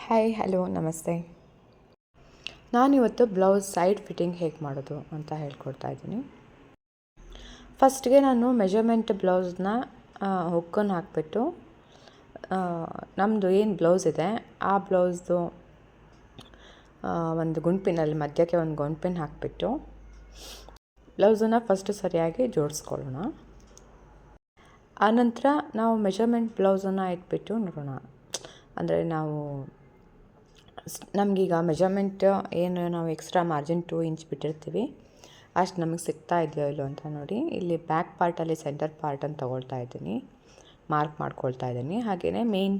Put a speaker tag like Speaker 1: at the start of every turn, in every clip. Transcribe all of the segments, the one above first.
Speaker 1: Hi hello ನಮಸ್ತೆ. ನಾನಿವತ್ತು blouse side fitting ಹೇಗೆ ಮಾಡೋದು ಅಂತ ಹೇಳ್ಕೊಡ್ತಾ ಇದ್ದೀನಿ. ಫಸ್ಟ್ಗೆ ನಾನು ಮೆಜರ್ಮೆಂಟ್ ಬ್ಲೌಸ್ನ ಹುಕ್ಕನ್ನು ಹಾಕಿಬಿಟ್ಟು ನಮ್ಮದು ಏನು ಬ್ಲೌಸ್ ಇದೆ ಆ ಬ್ಲೌಸ್ದು ಒಂದು ಗುಂಡ್ಪಿನಲ್ಲಿ ಮಧ್ಯಕ್ಕೆ ಒಂದು ಗುಂಡ್ಪಿನ್ ಹಾಕಿಬಿಟ್ಟು ಬ್ಲೌಸನ್ನು ಫಸ್ಟು ಸರಿಯಾಗಿ ಜೋಡಿಸ್ಕೊಳ್ಳೋಣ. ಆನಂತರ ನಾವು ಮೆಜರ್ಮೆಂಟ್ ಬ್ಲೌಸನ್ನು ಇಟ್ಬಿಟ್ಟು ನೋಡೋಣ. ಅಂದರೆ ನಮಗೀಗ ಮೆಜರ್ಮೆಂಟ್ ಏನು ನಾವು ಎಕ್ಸ್ಟ್ರಾ ಮಾರ್ಜಿನ್ 2 ಇಂಚ್ ಬಿಟ್ಟಿರ್ತೀವಿ ಅಷ್ಟು ನಮಗೆ ಸಿಗ್ತಾ ಇದೆಯೋ ಇಲ್ಲೋ ಅಂತ ನೋಡಿ. ಇಲ್ಲಿ ಬ್ಯಾಕ್ ಪಾರ್ಟಲ್ಲಿ ಸೆಂಟರ್ ಪಾರ್ಟನ್ನು ತೊಗೊಳ್ತಾ ಇದ್ದೀನಿ, ಮಾರ್ಕ್ ಮಾಡ್ಕೊಳ್ತಾ ಇದ್ದೀನಿ. ಹಾಗೆಯೇ ಮೇನ್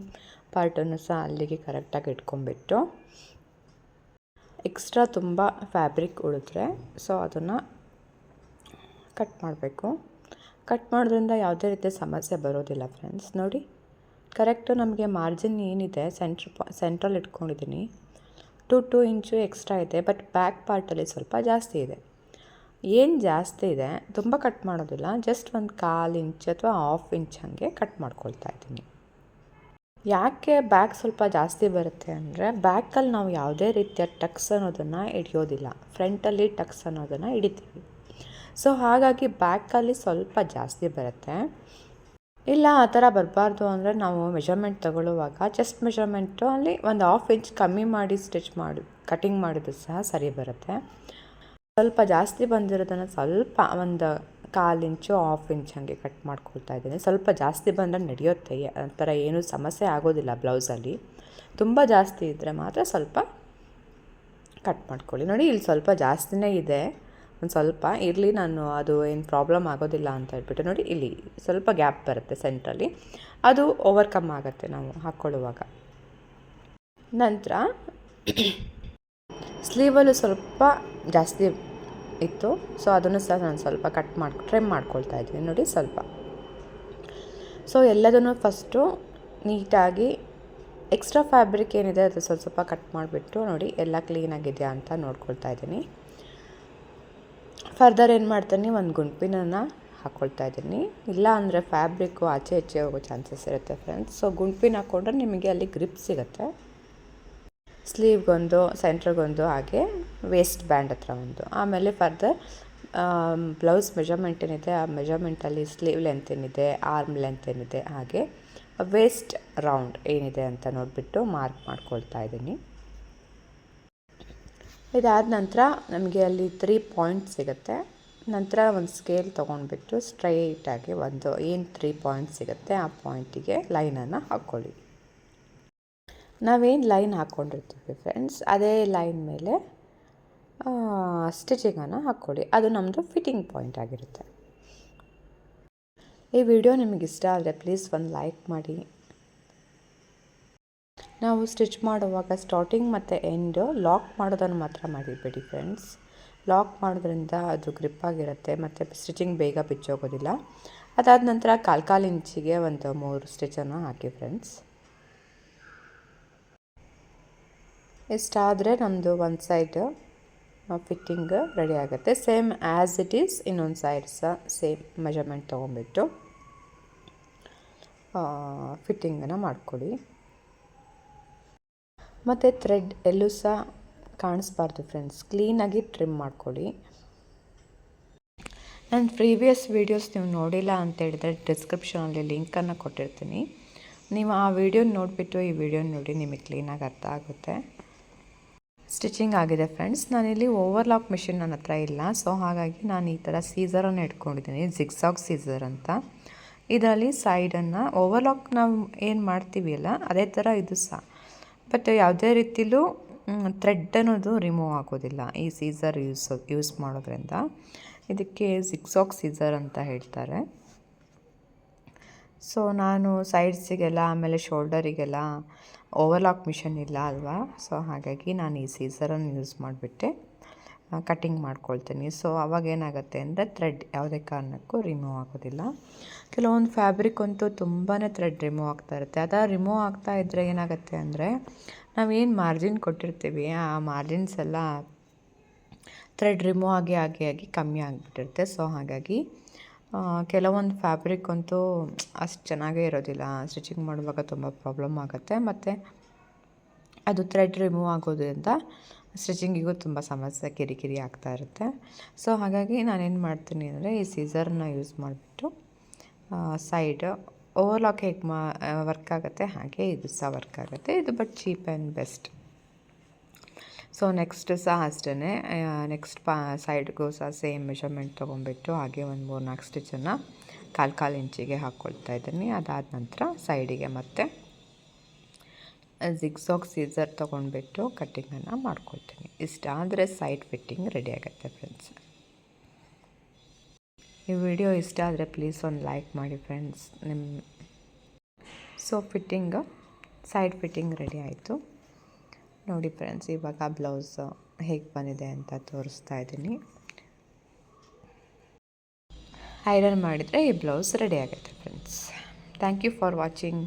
Speaker 1: ಪಾರ್ಟನ್ನು ಸಹ ಅಲ್ಲಿಗೆ ಕರೆಕ್ಟಾಗಿ ಇಟ್ಕೊಂಡ್ಬಿಟ್ಟು ಎಕ್ಸ್ಟ್ರಾ ತುಂಬ ಫ್ಯಾಬ್ರಿಕ್ ಉಳಿದ್ರೆ ಸೊ ಅದನ್ನು ಕಟ್ ಮಾಡಬೇಕು. ಕಟ್ ಮಾಡೋದ್ರಿಂದ ಯಾವುದೇ ರೀತಿಯ ಸಮಸ್ಯೆ ಬರೋದಿಲ್ಲ ಫ್ರೆಂಡ್ಸ್. ನೋಡಿ, ಕರೆಕ್ಟು ನಮಗೆ ಮಾರ್ಜಿನ್ ಏನಿದೆ ಸೆಂಟ್ರಲ್ಲಿ ಇಟ್ಕೊಂಡಿದ್ದೀನಿ 2 ಇಂಚು ಎಕ್ಸ್ಟ್ರಾ ಇದೆ. ಬಟ್ ಬ್ಯಾಕ್ ಪಾರ್ಟಲ್ಲಿ ಸ್ವಲ್ಪ ಜಾಸ್ತಿ ಇದೆ. ಏನು ಜಾಸ್ತಿ ಇದೆ ತುಂಬ ಕಟ್ ಮಾಡೋದಿಲ್ಲ, ಜಸ್ಟ್ ಒಂದು 1/4 ಇಂಚ್ ಅಥವಾ 1/2 ಇಂಚ್ ಹಾಗೆ ಕಟ್ ಮಾಡ್ಕೊಳ್ತಾ ಇದ್ದೀನಿ. ಯಾಕೆ ಬ್ಯಾಕ್ ಸ್ವಲ್ಪ ಜಾಸ್ತಿ ಬರುತ್ತೆ ಅಂದರೆ ಬ್ಯಾಕಲ್ಲಿ ನಾವು ಯಾವುದೇ ರೀತಿಯ ಟಕ್ಸ್ ಅನ್ನೋದನ್ನು ಹಿಡಿಯೋದಿಲ್ಲ, ಫ್ರಂಟಲ್ಲಿ ಟಕ್ಸ್ ಅನ್ನೋದನ್ನು ಹಿಡಿತೀವಿ. ಸೊ ಹಾಗಾಗಿ ಬ್ಯಾಕಲ್ಲಿ ಸ್ವಲ್ಪ ಜಾಸ್ತಿ ಬರುತ್ತೆ. ಇಲ್ಲ ಆ ಥರ ಬರಬಾರ್ದು ಅಂದರೆ ನಾವು ಮೆಜರ್ಮೆಂಟ್ ತಗೊಳ್ಳುವಾಗ ಜಸ್ಟ್ ಮೆಜರ್ಮೆಂಟು ಅಲ್ಲಿ ಒಂದು 1/2 ಇಂಚ್ ಕಮ್ಮಿ ಮಾಡಿ ಕಟಿಂಗ್ ಮಾಡಿದ್ರು ಸಹ ಸರಿ ಬರುತ್ತೆ. ಸ್ವಲ್ಪ ಜಾಸ್ತಿ ಬಂದಿರೋದನ್ನು ಸ್ವಲ್ಪ ಒಂದು 1/4 ಇಂಚು 1/2 ಇಂಚ್ ಹಾಗೆ ಕಟ್ ಮಾಡ್ಕೊಳ್ತಾ ಇದ್ದೀನಿ. ಸ್ವಲ್ಪ ಜಾಸ್ತಿ ಬಂದರೆ ನಡೆಯುತ್ತೆ, ಆ ಥರ ಏನೂ ಸಮಸ್ಯೆ ಆಗೋದಿಲ್ಲ ಬ್ಲೌಸಲ್ಲಿ. ತುಂಬ ಜಾಸ್ತಿ ಇದ್ದರೆ ಮಾತ್ರ ಸ್ವಲ್ಪ ಕಟ್ ಮಾಡ್ಕೊಳ್ಳಿ. ನೋಡಿ, ಇಲ್ಲಿ ಸ್ವಲ್ಪ ಜಾಸ್ತಿನೇ ಇದೆ, ಒಂದು ಸ್ವಲ್ಪ ಇರಲಿ, ನಾನು ಅದು ಏನು ಪ್ರಾಬ್ಲಮ್ ಆಗೋದಿಲ್ಲ ಅಂತ ಹೇಳ್ಬಿಟ್ಟು ನೋಡಿ ಇಲ್ಲಿ ಸ್ವಲ್ಪ ಗ್ಯಾಪ್ ಬರುತ್ತೆ ಸೆಂಟ್ರಲ್ಲಿ, ಅದು ಓವರ್ಕಮ್ ಆಗುತ್ತೆ ನಾವು ಹಾಕ್ಕೊಳ್ಳುವಾಗ. ನಂತರ ಸ್ಲೀವಲ್ಲೂ ಸ್ವಲ್ಪ ಜಾಸ್ತಿ ಇತ್ತು, ಸೊ ಅದನ್ನು ಸಹ ನಾನು ಸ್ವಲ್ಪ ಟ್ರಿಮ್ ಮಾಡ್ಕೊಳ್ತಾ ಇದ್ದೀನಿ. ನೋಡಿ ಸ್ವಲ್ಪ. ಸೊ ಎಲ್ಲದನ್ನು ಫಸ್ಟು ನೀಟಾಗಿ ಎಕ್ಸ್ಟ್ರಾ ಫ್ಯಾಬ್ರಿಕ್ ಏನಿದೆ ಅದು ಸ್ವಲ್ಪ ಕಟ್ ಮಾಡಿಬಿಟ್ಟು ನೋಡಿ ಎಲ್ಲ ಕ್ಲೀನಾಗಿದೆಯಾ ಅಂತ ನೋಡ್ಕೊಳ್ತಾ ಇದ್ದೀನಿ. ಫರ್ದರ್ ಏನು ಮಾಡ್ತೀನಿ, ಒಂದು ಗುಂಡ್ಪಿನನ್ನು ಹಾಕ್ಕೊಳ್ತಾ ಇದ್ದೀನಿ. ಇಲ್ಲ ಅಂದರೆ ಫ್ಯಾಬ್ರಿಕ್ಕು ಆಚೆ ಈಚೆ ಹೋಗೋ ಚಾನ್ಸಸ್ ಇರುತ್ತೆ ಫ್ರೆಂಡ್ಸ್. ಸೊ ಗುಂಡ್ಪಿನ ಹಾಕ್ಕೊಂಡ್ರೆ ನಿಮಗೆ ಅಲ್ಲಿ ಗ್ರಿಪ್ ಸಿಗುತ್ತೆ. ಸ್ಲೀವ್ಗೊಂದು, ಸೆಂಟ್ರಿಗೊಂದು, ಹಾಗೆ ವೇಸ್ಟ್ ಬ್ಯಾಂಡ್ ಹತ್ರ ಒಂದು. ಆಮೇಲೆ ಫರ್ದರ್ ಬ್ಲೌಸ್ ಮೆಜರ್ಮೆಂಟ್ ಏನಿದೆ ಆ ಮೆಜರ್ಮೆಂಟಲ್ಲಿ ಸ್ಲೀವ್ ಲೆಂತ್ ಏನಿದೆ, ಆರ್ಮ್ ಲೆಂತ್ ಏನಿದೆ, ಹಾಗೆ ವೇಸ್ಟ್ ರೌಂಡ್ ಏನಿದೆ ಅಂತ ನೋಡಿಬಿಟ್ಟು ಮಾರ್ಕ್ ಮಾಡ್ಕೊಳ್ತಾ ಇದ್ದೀನಿ. ಇದಾದ ನಂತರ ನಮಗೆ ಅಲ್ಲಿ 3 ಪಾಯಿಂಟ್ ಸಿಗುತ್ತೆ. ನಂತರ ಒಂದು ಸ್ಕೇಲ್ ತೊಗೊಂಡ್ಬಿಟ್ಟು ಸ್ಟ್ರೈಟಾಗಿ ಒಂದು ಏನು 3 ಪಾಯಿಂಟ್ ಸಿಗುತ್ತೆ ಆ ಪಾಯಿಂಟಿಗೆ ಲೈನನ್ನು ಹಾಕ್ಕೊಳ್ಳಿ. ನಾವೇನು ಲೈನ್ ಹಾಕ್ಕೊಂಡಿರ್ತೀವಿ ಫ್ರೆಂಡ್ಸ್ ಅದೇ ಲೈನ್ ಮೇಲೆ ಸ್ಟಿಚಿಂಗನ್ನು ಹಾಕ್ಕೊಳ್ಳಿ. ಅದು ನಮ್ಮದು ಫಿಟ್ಟಿಂಗ್ ಪಾಯಿಂಟ್ ಆಗಿರುತ್ತೆ. ಈ ವಿಡಿಯೋ ನಿಮಗೆ ಇಷ್ಟ ಆದರೆ ಪ್ಲೀಸ್ ಒಂದು ಲೈಕ್ ಮಾಡಿ. ನಾವು ಸ್ಟಿಚ್ ಮಾಡುವಾಗ ಸ್ಟಾರ್ಟಿಂಗ್ ಮತ್ತು ಎಂಡು ಲಾಕ್ ಮಾಡೋದನ್ನು ಮಾತ್ರ ಮಾಡಿಬಿಡಿ ಫ್ರೆಂಡ್ಸ್. ಲಾಕ್ ಮಾಡೋದ್ರಿಂದ ಅದು ಗ್ರಿಪ್ಪಾಗಿರುತ್ತೆ ಮತ್ತು ಸ್ಟಿಚಿಂಗ್ ಬೇಗ ಬಿಚ್ಚೋಗೋದಿಲ್ಲ. ಅದಾದ ನಂತರ 1/4 ಇಂಚಿಗೆ ಒಂದು 3 ಸ್ಟಿಚನ್ನು ಹಾಕಿ ಫ್ರೆಂಡ್ಸ್. ಇಷ್ಟಾದರೆ ನಮ್ಮದು ಒಂದು ಸೈಡ್ ಫಿಟ್ಟಿಂಗ್ ರೆಡಿ ಆಗುತ್ತೆ. ಸೇಮ್ ಆ್ಯಸ್ ಇಟ್ ಈಸ್ ಇನ್ನೊಂದು ಸೈಡ್ ಸಹ ಸೇಮ್ ಮೆಜರ್ಮೆಂಟ್ ತೊಗೊಂಡ್ಬಿಟ್ಟು ಫಿಟ್ಟಿಂಗನ್ನು ಮಾಡ್ಕೊಳ್ಳಿ. ಮತ್ತು ಥ್ರೆಡ್ ಎಲ್ಲೂ ಸಹ ಕಾಣಿಸ್ಬಾರ್ದು ಫ್ರೆಂಡ್ಸ್, ಕ್ಲೀನಾಗಿ ಟ್ರಿಮ್ ಮಾಡ್ಕೊಳ್ಳಿ. ನನ್ನ ಪ್ರೀವಿಯಸ್ ವೀಡಿಯೋಸ್ ನೀವು ನೋಡಿಲ್ಲ ಅಂತ ಹೇಳಿದರೆ ಡಿಸ್ಕ್ರಿಪ್ಷನಲ್ಲಿ ಲಿಂಕನ್ನು ಕೊಟ್ಟಿರ್ತೀನಿ. ನೀವು ಆ ವಿಡಿಯೋನ ನೋಡಿಬಿಟ್ಟು ಈ ವಿಡಿಯೋನ ನೋಡಿ, ನಿಮಗೆ ಕ್ಲೀನಾಗಿ ಅರ್ಥ ಆಗುತ್ತೆ. ಸ್ಟಿಚಿಂಗ್ ಆಗಿದೆ ಫ್ರೆಂಡ್ಸ್. ನಾನಿಲ್ಲಿ ಓವರ್ಲಾಕ್ ಮಿಷಿನ್ ನನ್ನ ಹತ್ರ ಇಲ್ಲ, ಸೊ ಹಾಗಾಗಿ ನಾನು ಈ ಥರ ಸೀಸರನ್ನು ಇಟ್ಕೊಂಡಿದ್ದೀನಿ, ಜಿಗ್ಸಾಗ್ ಸೀಸರ್ ಅಂತ. ಇದರಲ್ಲಿ ಸೈಡನ್ನು ಓವರ್ಲಾಕ್ ನಾವು ಏನು ಮಾಡ್ತೀವಿ ಅಲ್ಲ ಅದೇ ಥರ ಇದು ಸಹ. ಬಟ್ ಯಾವುದೇ ರೀತಿಲೂ ಥ್ರೆಡ್ ಅನ್ನೋದು ರಿಮೂವ್ ಆಗೋದಿಲ್ಲ ಈ ಸೀಸರ್ ಯೂಸ್ ಮಾಡೋದ್ರಿಂದ. ಇದಕ್ಕೆ ಜಿಗ್ಸಾಗ್ ಸೀಸರ್ ಅಂತ ಹೇಳ್ತಾರೆ. ಸೊ ನಾನು ಸೈಡ್ಸಿಗೆಲ್ಲ ಆಮೇಲೆ ಶೋಲ್ಡರಿಗೆಲ್ಲ ಓವರ್ಲಾಕ್ ಮಿಷನ್ ಇಲ್ಲ ಅಲ್ವಾ, ಸೊ ಹಾಗಾಗಿ ನಾನು ಈ ಸೀಸರನ್ನು ಯೂಸ್ ಮಾಡಿಬಿಟ್ಟೆ ಕಟ್ಟಿಂಗ್ ಮಾಡ್ಕೊಳ್ತೀನಿ. ಸೊ ಅವಾಗ ಏನಾಗುತ್ತೆ ಅಂದರೆ ಥ್ರೆಡ್ ಯಾವುದೇ ಕಾರಣಕ್ಕೂ ರಿಮೂವ್ ಆಗೋದಿಲ್ಲ. ಕೆಲವೊಂದು ಫ್ಯಾಬ್ರಿಕ್ ಅಂತೂ ತುಂಬಾ ಥ್ರೆಡ್ ರಿಮೂವ್ ಆಗ್ತಾ ಇರುತ್ತೆ. ಅದು ರಿಮೂವ್ ಆಗ್ತಾ ಇದ್ದರೆ ಏನಾಗುತ್ತೆ ಅಂದರೆ ನಾವೇನು ಮಾರ್ಜಿನ್ ಕೊಟ್ಟಿರ್ತೀವಿ ಆ ಮಾರ್ಜಿನ್ಸ್ ಎಲ್ಲ ಥ್ರೆಡ್ ರಿಮೂವ್ ಆಗಿ ಕಮ್ಮಿ ಆಗಿಬಿಟ್ಟಿರುತ್ತೆ. ಸೊ ಹಾಗಾಗಿ ಕೆಲವೊಂದು ಫ್ಯಾಬ್ರಿಕ್ ಅಂತೂ ಅಷ್ಟು ಚೆನ್ನಾಗೇ ಇರೋದಿಲ್ಲ, ಸ್ಟಿಚಿಂಗ್ ಮಾಡುವಾಗ ತುಂಬ ಪ್ರಾಬ್ಲಮ್ ಆಗುತ್ತೆ. ಮತ್ತು ಅದು ಥ್ರೆಡ್ ರಿಮೂವ್ ಆಗೋದ್ರಿಂದ ಸ್ಟಿಚಿಂಗಿಗೂ ತುಂಬ ಸಮಸ್ಯೆ ಕಿರಿಕಿರಿ ಆಗ್ತಾ ಇರುತ್ತೆ. ಸೊ ಹಾಗಾಗಿ ನಾನೇನು ಮಾಡ್ತೀನಿ ಅಂದರೆ ಈ ಸೀಸರ್ನ ಯೂಸ್ ಮಾಡಿಬಿಟ್ಟು ಸೈಡ್ ಓವರ್ಲಾಕ್ ಹೇಗೆ ವರ್ಕ್ ಆಗುತ್ತೆ ಹಾಗೆ ಇದು ಸಹ ವರ್ಕ್ ಆಗುತ್ತೆ. ಇದು but cheap and best. So next ಸಹ ಅಷ್ಟೇ, ನೆಕ್ಸ್ಟ್ ಸೈಡ್ಗೂ ಸಹ ಸೇಮ್ ಮೆಷರ್ಮೆಂಟ್ ತೊಗೊಂಬಿಟ್ಟು ಹಾಗೆ ಒಂದು 3-4 ಸ್ಟಿಚ್ಚನ್ನು ಕಾಲು ಇಂಚಿಗೆ ಹಾಕ್ಕೊಳ್ತಾ ಇದ್ದೀನಿ. ಅದಾದ ನಂತರ ಸೈಡಿಗೆ ಮತ್ತೆ ಜಿಗ್ಸಾಗ್ ಸೀಸರ್ ತೊಗೊಂಡ್ಬಿಟ್ಟು ಕಟ್ಟಿಂಗನ್ನು ಮಾಡ್ಕೊಳ್ತೀನಿ. ಇಷ್ಟಾದರೆ ಸೈಡ್ ಫಿಟ್ಟಿಂಗ್ ರೆಡಿ ಆಗುತ್ತೆ ಫ್ರೆಂಡ್ಸ್. ಈ ವಿಡಿಯೋ ಇಷ್ಟ ಆದರೆ ಪ್ಲೀಸ್ ಒಂದು ಲೈಕ್ ಮಾಡಿ friends. So side fitting ready ಆಯಿತು ನೋಡಿ ಫ್ರೆಂಡ್ಸ್. ಇವಾಗ ಬ್ಲೌಸ್ ಹೇಗೆ ಬಂದಿದೆ ಅಂತ ತೋರಿಸ್ತಾ ಇದ್ದೀನಿ. ಐರನ್ ಮಾಡಿದರೆ ಈ ಬ್ಲೌಸ್ ರೆಡಿ ಆಗುತ್ತೆ friends. Thank you for watching.